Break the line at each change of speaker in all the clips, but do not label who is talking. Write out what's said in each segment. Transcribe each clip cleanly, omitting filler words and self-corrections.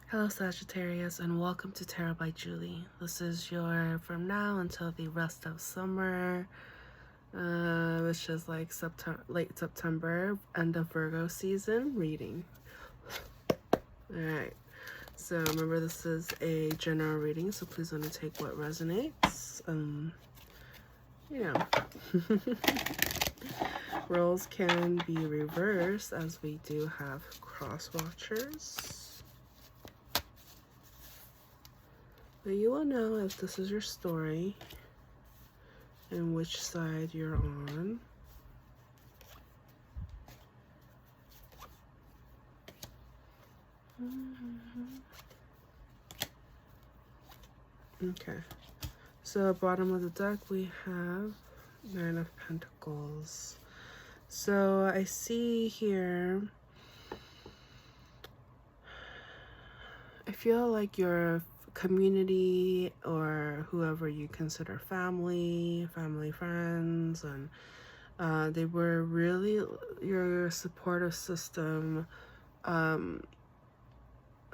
Hello Sagittarius, and welcome to Tarot by Julie. This is your from now until the rest of summer, which is like late September, end of Virgo season reading. Alright, so remember this is a general reading, so please only take what resonates. Roles can be reversed as we do have cross watchers. But you will know if this is your story and which side you're on. Okay, so bottom of the deck we have Nine of Pentacles. So I see here, I feel like your community or whoever you consider family, friends, and they were really your supportive system in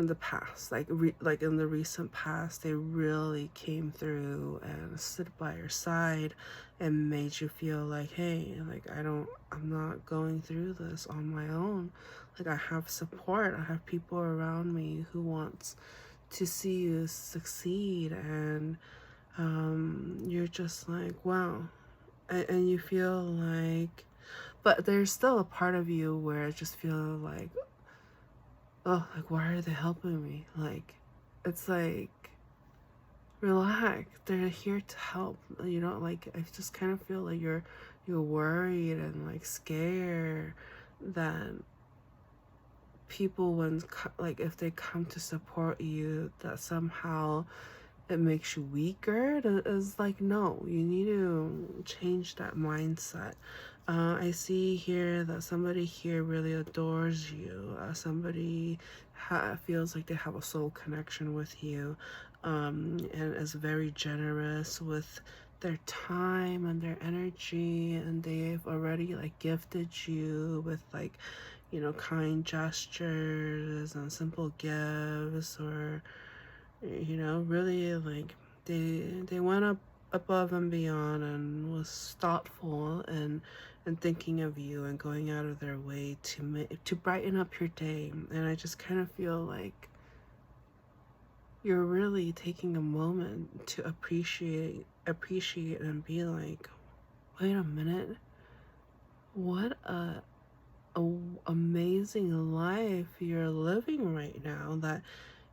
the past, like in the recent past. They really came through and stood by your side and made you feel like, hey, like I'm not going through this on my own. Like I have support, I have people around me who wants to see you succeed, and you're just like, wow. And you feel like, but there's still a part of you where it just feels like, oh, like why are they helping me? Like, it's like, relax, they're here to help, you know. Like I just kind of feel like you're worried and like scared that people, when like if they come to support you, that somehow it makes you weaker. It is like, no, you need to change that mindset. I see here that somebody here really adores you. Somebody feels like they have a soul connection with you, and is very generous with their time and their energy, and they've already like gifted you with like, you know, kind gestures and simple gifts, or, you know, really like they went up above and beyond and was thoughtful and thinking of you and going out of their way to brighten up your day. And I just kind of feel like you're really taking a moment to appreciate and be like, wait a minute, what a amazing life you're living right now, that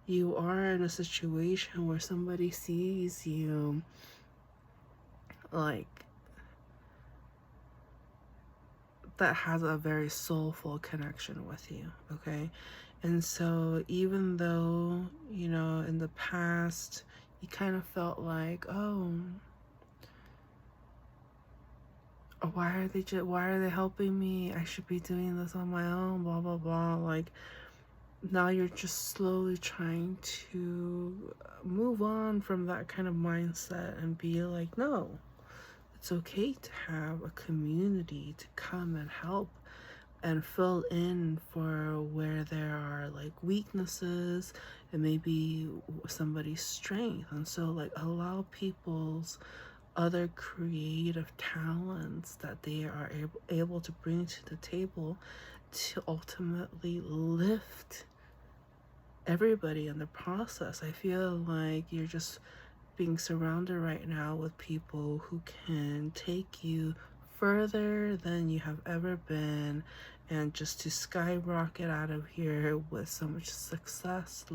you are in a situation where somebody sees you like that has a very soulful connection with you. Okay, and so even though, you know, in the past you kind of felt like, oh, why are they helping me, I should be doing this on my own, blah blah blah, like now you're just slowly trying to move on from that kind of mindset and be like, no, it's okay to have a community to come and help and fill in for where there are like weaknesses and maybe somebody's strength. And so like allow people's other creative talents that they are able to bring to the table to ultimately lift everybody in the process. I feel like you're just being surrounded right now with people who can take you further than you have ever been, and just to skyrocket out of here with so much success,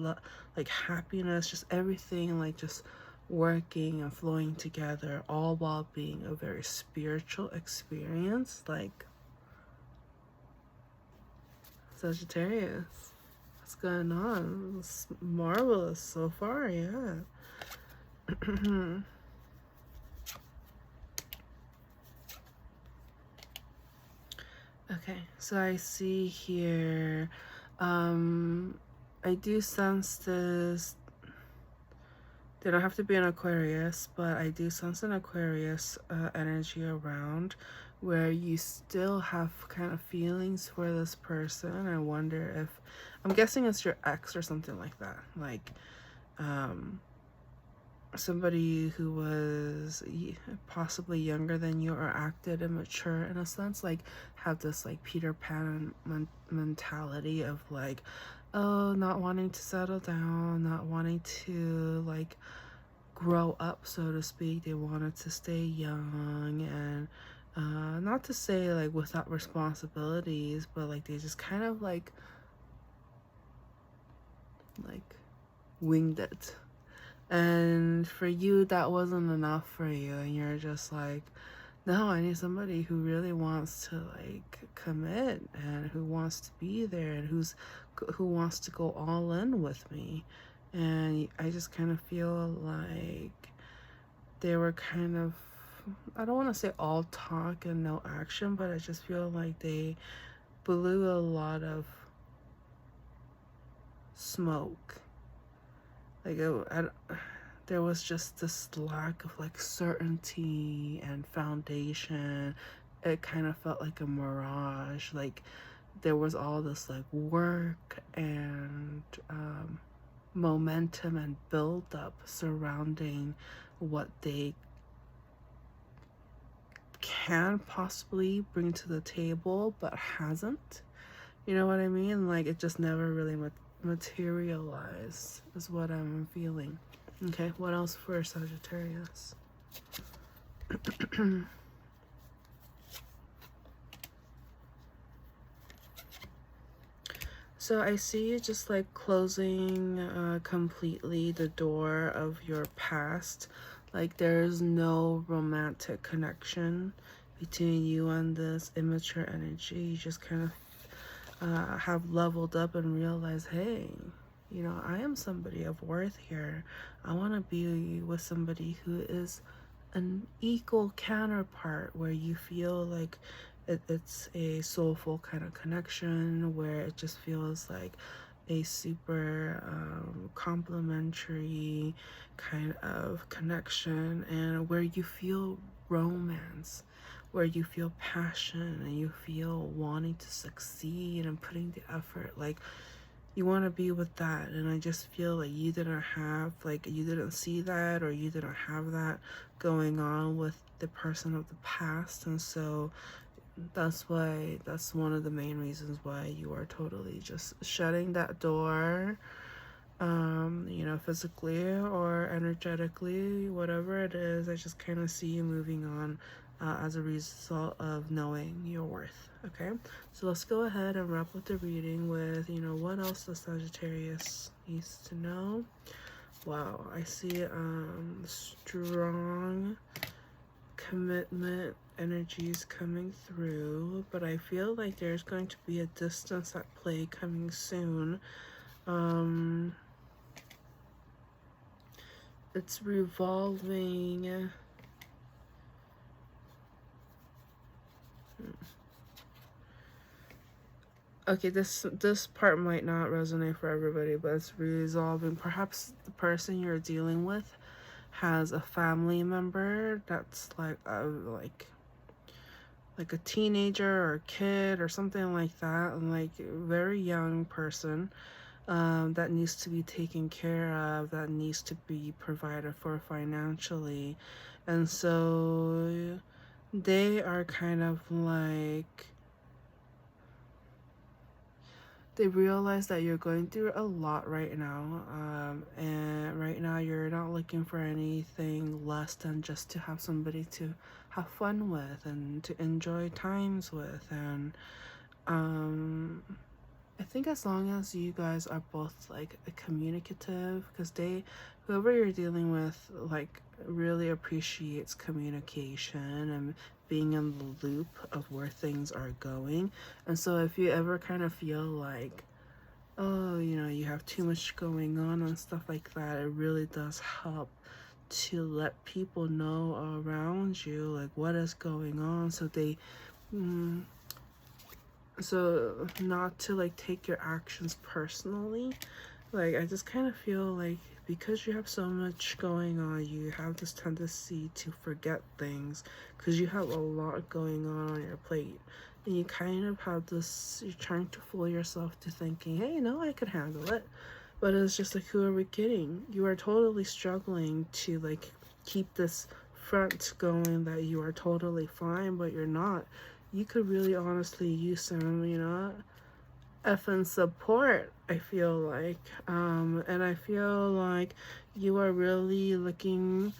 like happiness, just everything like just working and flowing together, all while being a very spiritual experience. Like, Sagittarius, what's going on? It's marvelous so far, yeah. Okay, so I see here, I do sense this. They don't have to be an Aquarius, but I do sense an Aquarius energy around, where you still have kind of feelings for this person. I wonder if, I'm guessing it's your ex or something like that. Like, somebody who was possibly younger than you or acted immature in a sense, like have this like Peter Pan mentality of like, oh, not wanting to settle down, not wanting to like grow up, so to speak. They wanted to stay young, and not to say like without responsibilities, but like they just kind of like winged it. And for you, that wasn't enough for you, and you're just like, no, I need somebody who really wants to like commit and who wants to be there and who wants to go all in with me. And I just kind of feel like they were kind of, I don't want to say all talk and no action, but I just feel like they blew a lot of smoke. Like there was just this lack of like certainty and foundation. It kind of felt like a mirage. Like there was all this like work and momentum and build up surrounding what they can possibly bring to the table but hasn't. You know what I mean? Like it just never really materialized is what I'm feeling. Okay, what else for Sagittarius? So I see you just like closing completely the door of your past. Like there's no romantic connection between you and this immature energy. You just kind of have leveled up and realized, hey, you know, I am somebody of worth here. I want to be with somebody who is an equal counterpart, where you feel like it's a soulful kind of connection, where it just feels like a super complementary kind of connection, and where you feel romance, where you feel passion and you feel wanting to succeed and putting the effort. Like you want to be with that. And I just feel like you didn't see that, or you didn't have that going on with the person of the past. And so that's one of the main reasons why you are totally just shutting that door, you know, physically or energetically, whatever it is. I just kind of see you moving on as a result of knowing your worth. Okay, so let's go ahead and wrap up the reading with, you know, what else the Sagittarius needs to know. Wow, I see strong commitment energies coming through, but I feel like there's going to be a distance at play coming soon. It's revolving. Okay, this part might not resonate for everybody, but it's resolving. Perhaps the person you're dealing with has a family member that's like a teenager or a kid or something like that, and like a very young person that needs to be taken care of, that needs to be provided for financially. And so they are kind of like, they realize that you're going through a lot right now, and right now you're not looking for anything less than just to have somebody to have fun with and to enjoy times with. And I think as long as you guys are both like communicative, because whoever you're dealing with, like really appreciates communication and being in the loop of where things are going. And so if you ever kind of feel like, oh, you know, you have too much going on and stuff like that, it really does help to let people know around you like what is going on, so they so not to like take your actions personally, Like, I just kind of feel like because you have so much going on, you have this tendency to forget things because you have a lot going on your plate. And you kind of have this, you're trying to fool yourself to thinking, hey, I could handle it. But it's just like, who are we kidding? You are totally struggling to like keep this front going that you are totally fine, but you're not. You could really honestly use some, effing support, I feel like. And I feel like you are really looking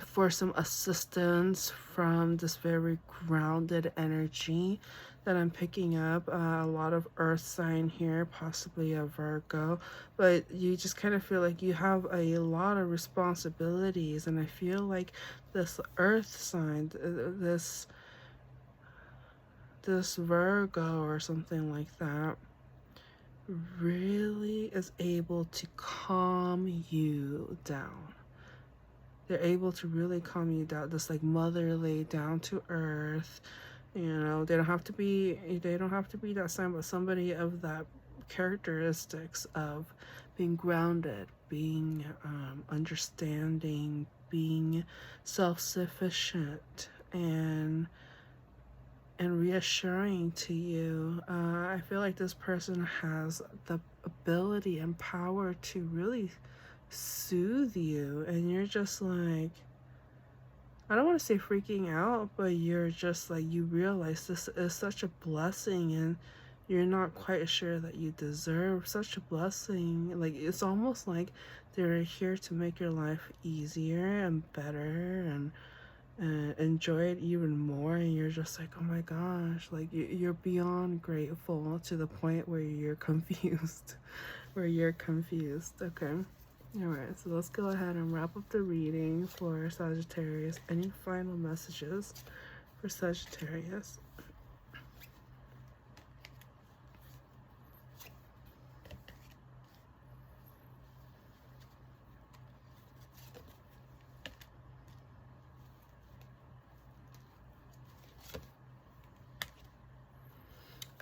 for some assistance from this very grounded energy that I'm picking up. A lot of earth sign here, possibly a Virgo, but you just kind of feel like you have a lot of responsibilities, and I feel like this earth sign, this Virgo or something like that, really is able to calm you down. They're able to really calm you down, this like motherly, down to earth. They don't have to be that sign, but somebody of that characteristics of being grounded, being understanding, being self-sufficient, and reassuring to you. I feel like this person has the ability and power to really soothe you, and you're just like, I don't want to say freaking out, but you're just like, you realize this is such a blessing, and you're not quite sure that you deserve such a blessing. Like, it's almost like they're here to make your life easier and better, and enjoy it even more. And you're just like, oh my gosh, like you're beyond grateful to the point where you're confused. Okay, all right, so let's go ahead and wrap up the reading for Sagittarius. Any final messages for Sagittarius?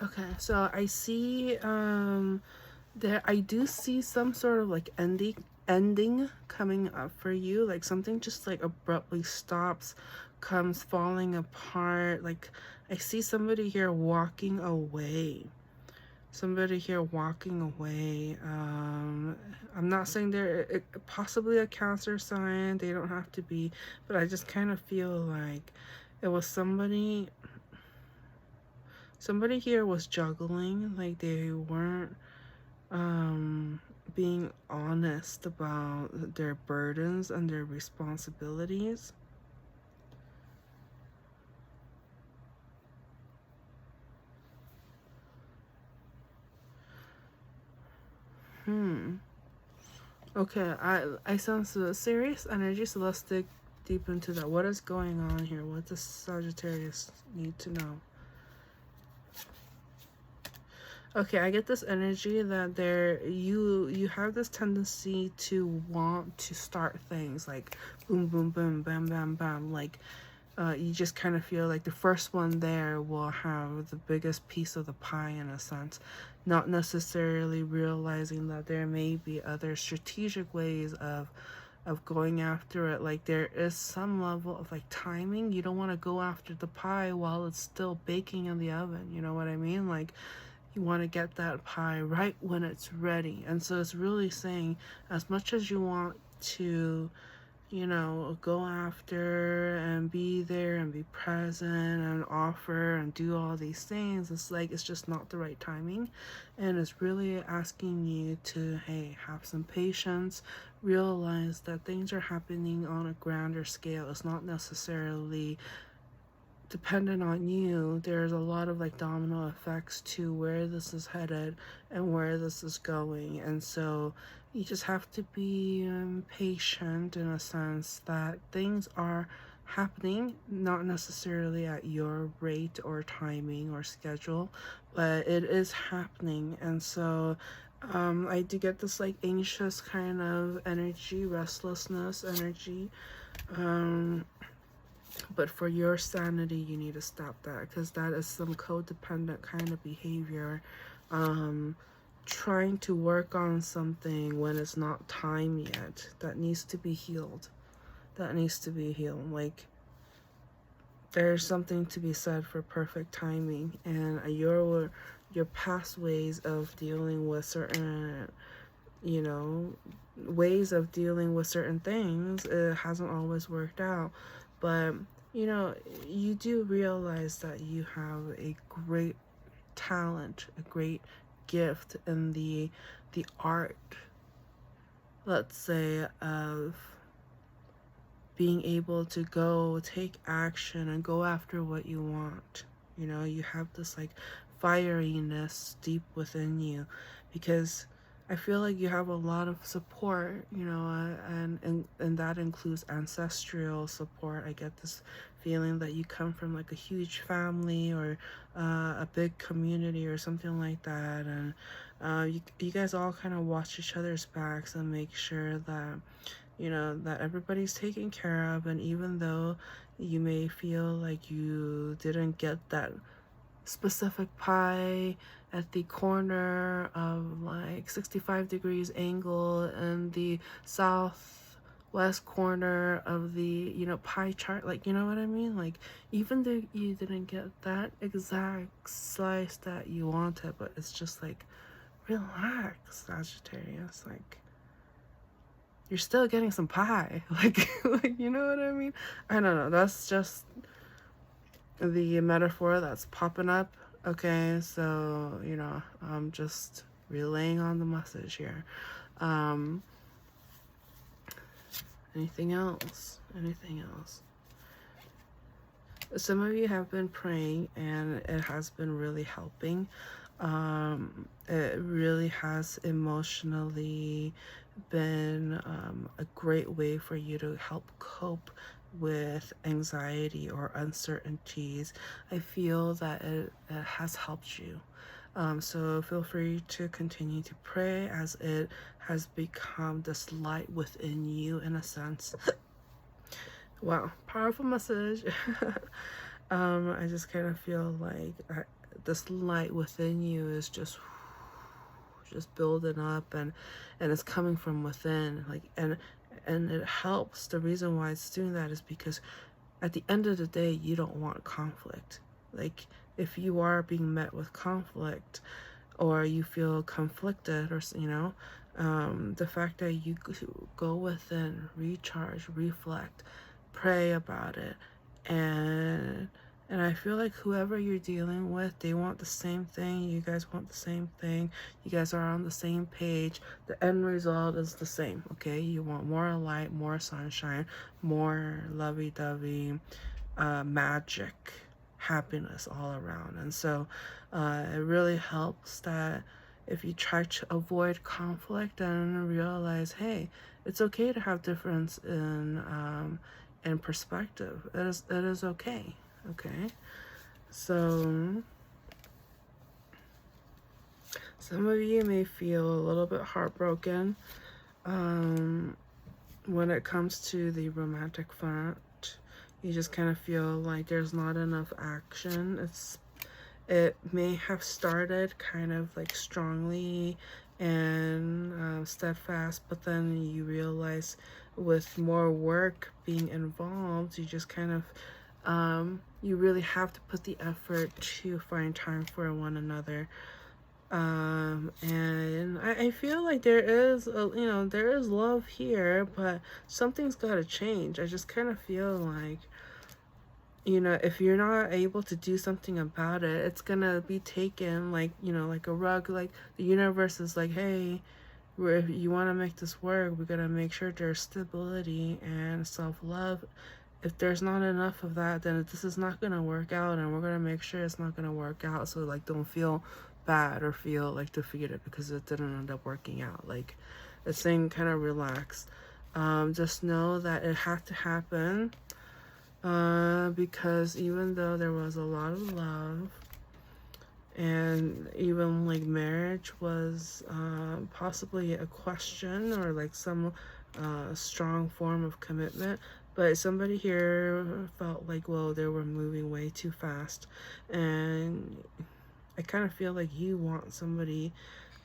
Okay, so I see there, I do see some sort of like ending coming up for you. Like something just like abruptly stops, comes falling apart. Like I see somebody here walking away. I'm not saying they're possibly a Cancer sign. They don't have to be, but I just kind of feel like it was somebody here was juggling. Like they weren't being honest about their burdens and their responsibilities. Okay, I sense a serious energy, so let's dig deep into that. What is going on here? What does Sagittarius need to know? Okay, I get this energy that you have this tendency to want to start things like boom, boom, boom, bam, bam, bam. Like you just kind of feel like the first one there will have the biggest piece of the pie in a sense, not necessarily realizing that there may be other strategic ways of going after it. Like there is some level of like timing. You don't want to go after the pie while it's still baking in the oven. You know what I mean? Like you want to get that pie right when it's ready. And so it's really saying, as much as you want to, go after and be there and be present and offer and do all these things, it's like it's just not the right timing. And it's really asking you to, hey, have some patience, realize that things are happening on a grander scale. It's not necessarily dependent on you. There's a lot of like domino effects to where this is headed and where this is going. And so you just have to be patient, in a sense that things are happening, not necessarily at your rate or timing or schedule, but it is happening. And so I do get this like anxious kind of energy, restlessness energy. But for your sanity, you need to stop that, because that is some codependent kind of behavior. Trying to work on something when it's not time yet. That needs to be healed. That needs to be healed. Like, there's something to be said for perfect timing, and your past ways of dealing with certain, you know, ways of dealing with certain things, it hasn't always worked out. But you know, you do realize that you have a great talent, a great gift in the art, let's say, of being able to go take action and go after what you want. You know, you have this like fieriness deep within you, because I feel like you have a lot of support, you know, and that includes ancestral support. I get this feeling that you come from like a huge family, or a big community or something like that, and you guys all kind of watch each other's backs and make sure that, you know, that everybody's taken care of. And even though you may feel like you didn't get that specific pie at the corner of like 65 degrees angle in the southwest corner of the, you know, pie chart, like, you know what I mean? Like, even though you didn't get that exact slice that you wanted, but it's just like, relax, Sagittarius. Like, you're still getting some pie. Like, like, you know what I mean? I don't know. That's just the metaphor that's popping up. Okay, so, you know, I'm just relaying on the message here. Anything else? Anything else? Some of you have been praying, and it has been really helping. It really has emotionally been a great way for you to help cope with anxiety or uncertainties. I feel that it has helped you. So feel free to continue to pray, as it has become this light within you, in a sense. Wow, powerful message. I just kind of feel like this light within you is just building up, and it's coming from within, like, and it helps. The reason why it's doing that is because at the end of the day, you don't want conflict. Like, if you are being met with conflict, or you feel conflicted, or, you know, the fact that you go within, recharge, reflect, pray about it, and I feel like whoever you're dealing with, they want the same thing. You guys want the same thing. You guys are on the same page. The end result is the same, okay? You want more light, more sunshine, more lovey-dovey, magic, happiness all around. And so it really helps that if you try to avoid conflict and realize, hey, it's okay to have difference in perspective. It is okay. Okay, so some of you may feel a little bit heartbroken when it comes to the romantic front. You just kind of feel like there's not enough action. It may have started kind of like strongly and steadfast, but then you realize with more work being involved, you just kind of you really have to put the effort to find time for one another. And I feel like there is you know, there is love here, but something's got to change. I just kind of feel like, you know, if you're not able to do something about it, it's gonna be taken like, you know, like a rug. Like, the universe is like, hey, if you want to make this work, we gotta make sure there's stability and self-love. If there's not enough of that, then this is not gonna work out, and we're gonna make sure it's not gonna work out. So, like, don't feel bad or feel like defeated because it didn't end up working out. Like, it's saying kind of relax. Just know that it had to happen, because even though there was a lot of love, and even like marriage was possibly a question, or like some strong form of commitment, But somebody here felt like, well, they were moving way too fast, and I kind of feel like you want somebody,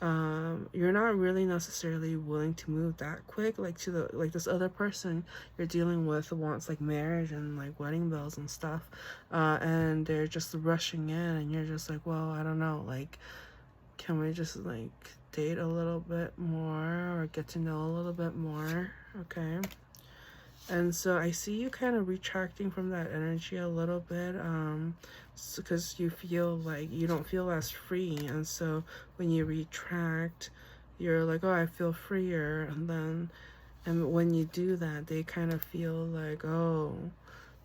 you're not really necessarily willing to move that quick, like to the, like this other person you're dealing with wants like marriage and like wedding bells and stuff, and they're just rushing in, and you're just like, well, I don't know, like, can we just like date a little bit more or get to know a little bit more? Okay. And so I see you kind of retracting from that energy a little bit, because you feel like you don't feel as free. And so when you retract, you're like, oh, I feel freer. And when you do that, they kind of feel like, oh,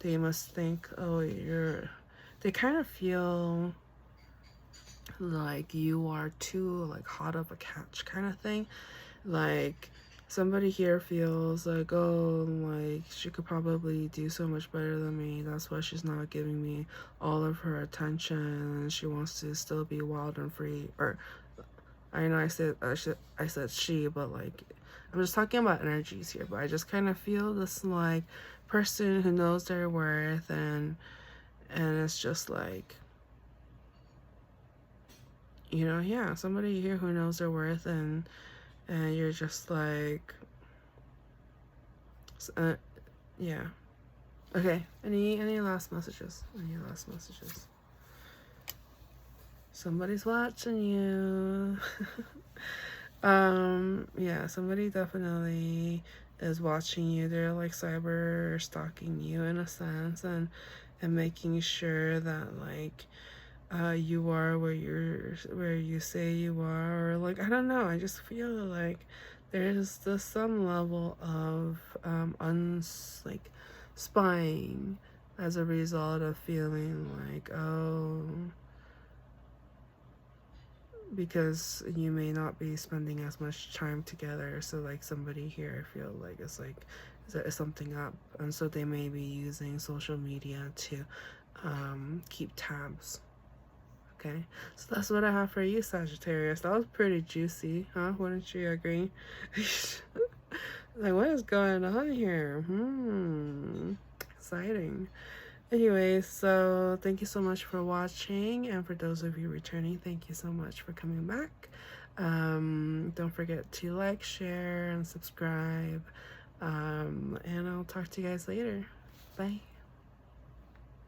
they must think, oh, they kind of feel like you are too like hot of a catch kind of thing. Like, somebody here feels like, oh, like she could probably do so much better than me. That's why she's not giving me all of her attention, and she wants to still be wild and free. Or I know I said she, but like I'm just talking about energies here. But I just kind of feel this like person who knows their worth, and it's just like, you know, yeah, somebody here who knows their worth, and you're just like, yeah. Okay. Any last messages? Any last messages? Somebody's watching you. Yeah, somebody definitely is watching you. They're like cyber stalking you in a sense, and making sure that like you are where you say you are, or like, I don't know, I just feel like there's some level of like spying as a result of feeling like, oh, because you may not be spending as much time together, so like somebody here I feel like it's like is something up, and so they may be using social media to keep tabs. Okay, so that's what I have for you, Sagittarius. That was pretty juicy, huh? Wouldn't you agree? Like, what is going on here? Exciting. Anyways, so thank you so much for watching, and for those of you returning, thank you so much for coming back. Don't forget to like, share, and subscribe. And I'll talk to you guys later. Bye.